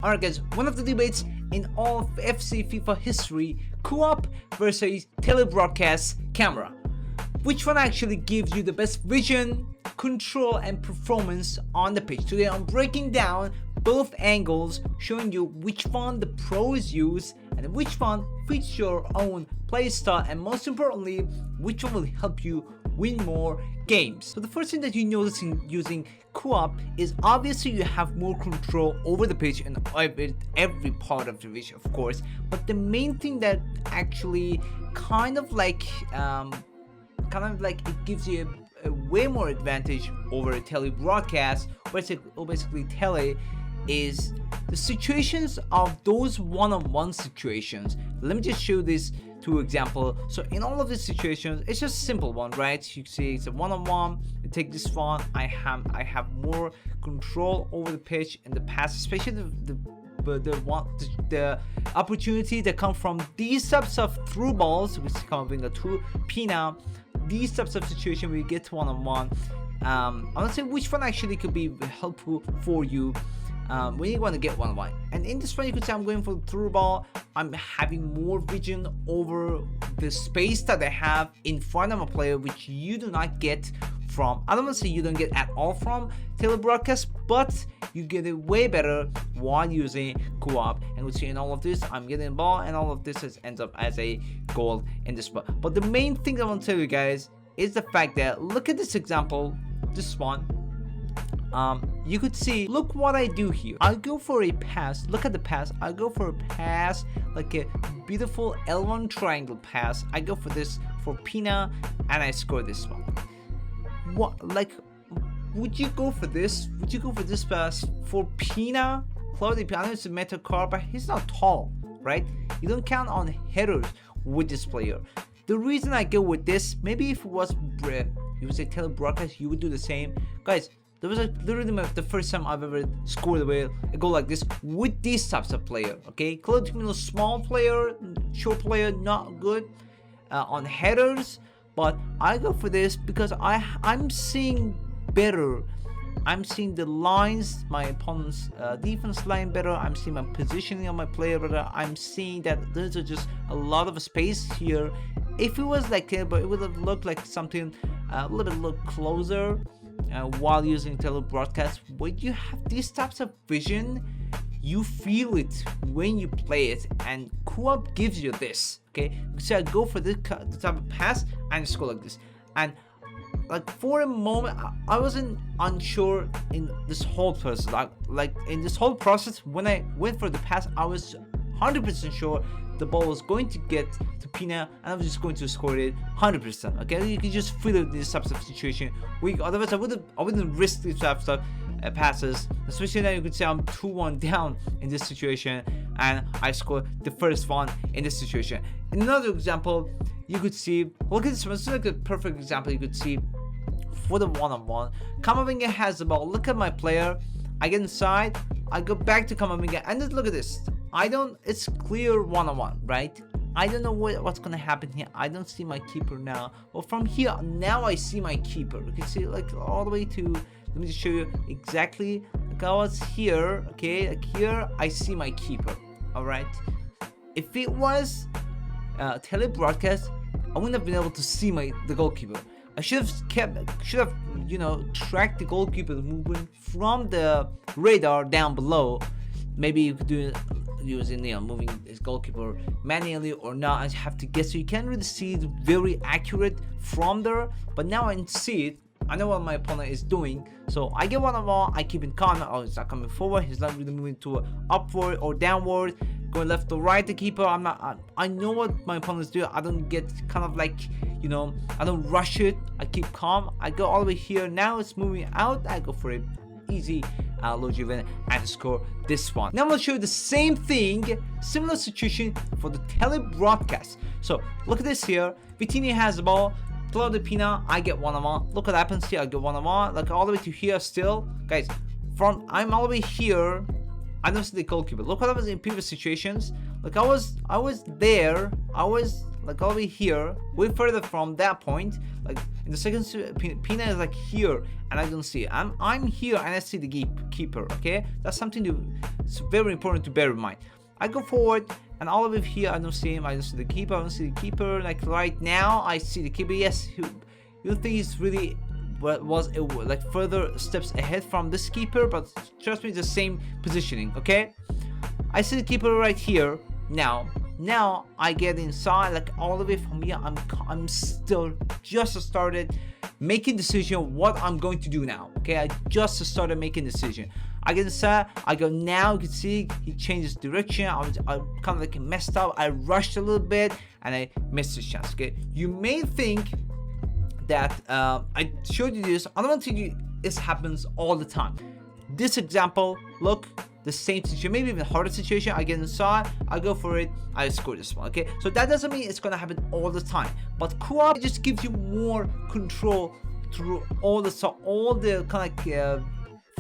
Alright guys, one of the debates in all of FC FIFA history, co-op versus telebroadcast camera. Which one actually gives you the best vision, control and performance on the pitch? Today I'm breaking down both angles, showing you which one the pros use and which one fits your own play style, and most importantly, which one will help you win more games. So the first thing that you notice in using co-op is obviously you have more control over the pitch and every part of the pitch, of course, but the main thing that actually kind of like it gives you a way more advantage over a tele broadcast, basically tele, is the situations of those one-on-one situations. Let me just show this two example. So in all of these situations, it's just a simple one, right? You see it's a one-on-one. You take this one, I have more control over the pitch in the pass, especially the opportunity that come from these types of through balls, which is coming a through pina. These types of situation where you get one-on-one. I'm gonna say which one actually could be helpful for you when you want to get one-on-one. And in this one, you could say I'm going for the through ball. I'm having more vision over the space that I have in front of a player, which you do not get from, I don't want to say you don't get at all from telebroadcast, but you get it way better while using co-op. And we see in all of this, I'm getting the ball, and all of this ends up as a goal in this spot. But the main thing I want to tell you guys is the fact that, look at this example, this one. You could see, look what I do here. I go for a pass. Look at the pass. I go for a pass, like a beautiful L1 triangle pass. I go for this for Pina, and I score this one. What, like, would you go for this? Would you go for this pass for Pina? Claudio Pina is a meta car, but he's not tall, right? You don't count on headers with this player. The reason I go with this, maybe if it was you would say telebroadcast, you would do the same, guys. There was literally the first time I've ever scored a goal like this with these types of player. Okay, Claudio Pina, small player, short player, not good on headers. But I go for this because I'm seeing better. I'm seeing the lines, my opponent's defense line better. I'm seeing my positioning of my player better. I'm seeing that there's just a lot of space here. If it was like but it would have looked like something a little bit closer while using telebroadcast. When you have these types of vision, you feel it when you play it, and co-op gives you this. Okay, so I go for this type of pass and score like this. And like for a moment, I wasn't unsure in this whole process. Like in this whole process, when I went for the pass, I was 100% sure the ball was going to get to Pina, and I was just going to score it 100%. Okay, you can just feel it in this types of situation. Otherwise, I wouldn't risk these types of passes, especially now you could say I'm 2-1 down in this situation, and I score the first one in this situation. In another example, you could see, look at this one. This is like a perfect example. You could see for the one-on-one, Kamavinga has the ball. Look at my player. I get inside. I go back to Kamavinga, and then look at this. It's clear one-on-one, right? I don't know what's gonna happen here. I don't see my keeper now. Well, from here, now I see my keeper. You can see like all the way to, let me just show you exactly. Like I was here, okay, like here, I see my keeper, all right? If it was telebroadcast, I wouldn't have been able to see the goalkeeper. I should have tracked the goalkeeper movement from the radar down below. Maybe you could do it using moving his goalkeeper manually or not. I have to guess, so you can't really see it very accurate from there. But now I see it. I know what my opponent is doing, so I get one-on-one. I keep in calm. Oh, he's not coming forward. He's not really moving to upward or downward, going left or right. The keeper. I know what my opponent is doing. I don't get kind of like, I don't rush it. I keep calm. I go all the way here. Now it's moving out. I go for it. Easy low Juven and score this one. Now I'm gonna show you the same thing, similar situation for the telebroadcast. So look at this here. Vitinha has the ball. Claudio Pina, I get one-on-one. Look what happens here. I get one-on-one, like all the way to here still. Guys, I'm all the way here. I don't see the goalkeeper. Look what happens in previous situations. Like I was there. I was like over here, way further from that point. Like in the second Pina is like here, and I don't see it. I'm here and I see the keeper. Okay, that's something it's very important to bear in mind. I go forward, and all of it here, I don't see him. I don't see the keeper. I don't see the keeper. Like right now, I see the keeper. Yes, you think he's really was like further steps ahead from this keeper, but trust me, it's the same positioning. Okay, I see the keeper right here. Now I get inside, like all the way from here. I'm still just started making decision what I'm going to do now. Okay, I just started making decision. I get inside, I go now. You can see he changes direction. I kind of like messed up. I rushed a little bit and I missed the chance. Okay, you may think that I showed you this. I don't want to tell you this happens all the time. This example, look, the same situation, maybe even harder situation. I get inside, I go for it, I score this one. Okay, so that doesn't mean it's gonna happen all the time, but co-op just gives you more control through all the kind of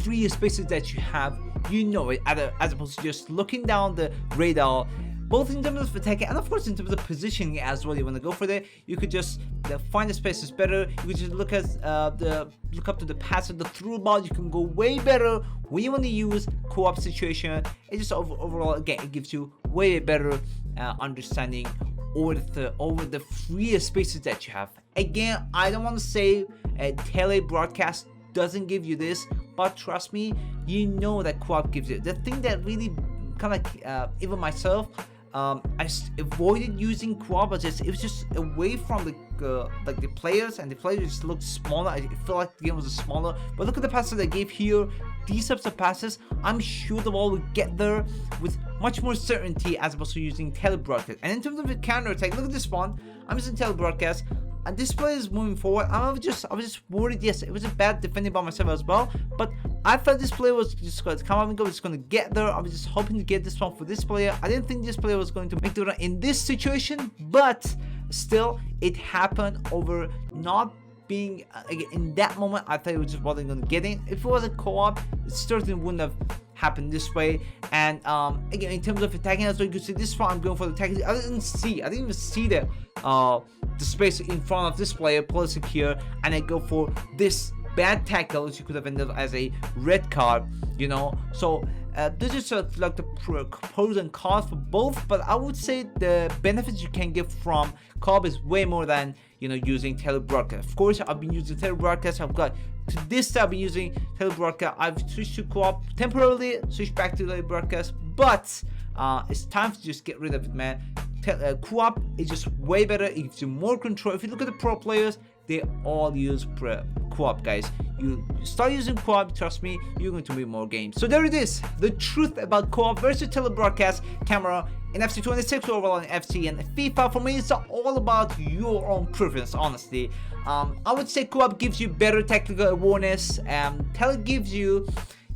free spaces that you have, you know it, as opposed to just looking down the radar, both in terms of attacking and of course in terms of positioning as well. You want to go for that, you could just find the spaces better. You could just look at look up to the pass of the through ball. You can go way better when you want to use co-op situation. It just overall, again, it gives you way better understanding over the free spaces that you have. Again, I don't want to say a tele broadcast doesn't give you this, but trust me, you know that co-op gives you the thing that really kind of even myself, I avoided using co-op. It was just away from the players, and the players just looked smaller. I feel like the game was smaller, but look at the passes I gave here. These types of passes, I'm sure the ball will get there with much more certainty as opposed to using tele-broadcast. And in terms of the counter attack, look at this one. I'm using tele-broadcast, and this player is moving forward. I was just worried. Yes, it was a bad defending by myself as well, but I thought this player was just going to come up and go. It's going to get there. I was just hoping to get this one for this player. I didn't think this player was going to make the run in this situation, but still, it happened over not being in that moment. I thought it was just wasn't going to get in. If it was a co-op, it certainly wouldn't have happened this way. And again, in terms of attacking as well, you can see this one. I'm going for the tackle. I didn't even see the space in front of this player placing here, and I go for this bad tackle, which you could have ended up as a red card, you know. So this is like the pros and cons for both, but I would say the benefits you can get from co-op is way more than, you know, using tele-broadcast. Of course, I've been using tele-broadcast. I've got to this I've been using tele-broadcast. I've switched to co-op temporarily, switched back to tele-broadcast, but it's time to just get rid of it, man. Co-op is just way better. It gives you more control. If you look at the pro players, they all use co-op, guys. You start using co-op, trust me, you're going to win more games. So there it is, the truth about co-op versus tele-broadcast camera in FC 26 overall in FC and FIFA. For me, it's all about your own preference, honestly. I would say co-op gives you better tactical awareness, tele gives you,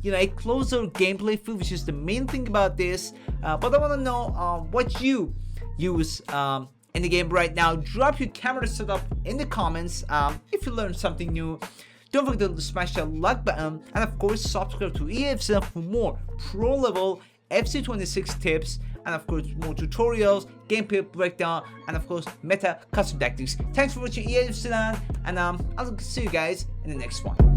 you know, a closer gameplay feel, which is the main thing about this. But I want to know what you use in the game right now. Drop your camera setup in the comments. If you learned something new, don't forget to smash that like button, and of course subscribe to EAFC for more pro level FC 26 tips, and of course more tutorials, gameplay breakdown, and of course meta custom tactics. Thanks for watching EAFC, and I'll see you guys in the next one.